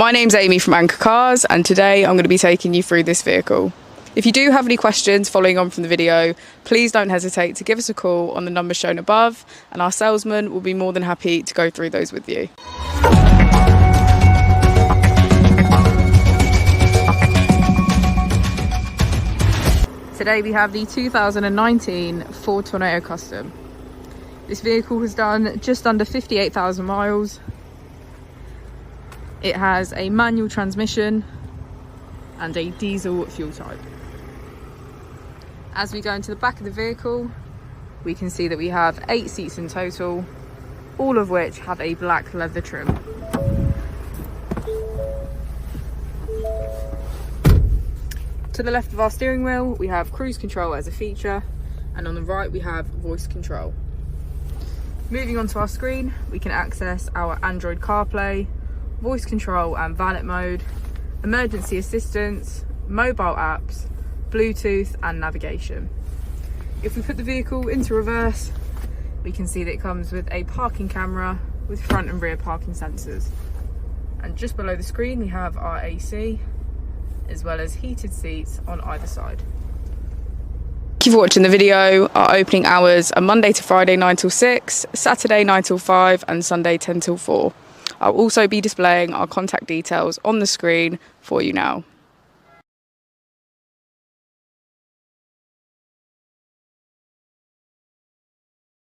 My name's Amy from Anchor Cars, and today I'm going to be taking you through this vehicle. If you do have any questions following on from the video, please don't hesitate to give us a call on the number shown above, and our salesman will be more than happy to go through those with you. Today we have the 2019 Ford Tourneo Custom. This vehicle has done just under 58,000 miles. It has a manual transmission and a diesel fuel type. As we go into the back of the vehicle, we can see that we have 8 seats in total, all of which have a black leather trim. To the left of our steering wheel, we have cruise control as a feature, and on the right we have voice control. Moving on to our screen, we can access our Android CarPlay, voice control and valet mode, emergency assistance, mobile apps, Bluetooth and navigation. If we put the vehicle into reverse, we can see that it comes with a parking camera with front and rear parking sensors. And just below the screen we have our AC, as well as heated seats on either side. Thank you for watching the video. Our opening hours are Monday to Friday 9 till 6, Saturday 9 till 5 and Sunday 10 till 4. I'll also be displaying our contact details on the screen for you now.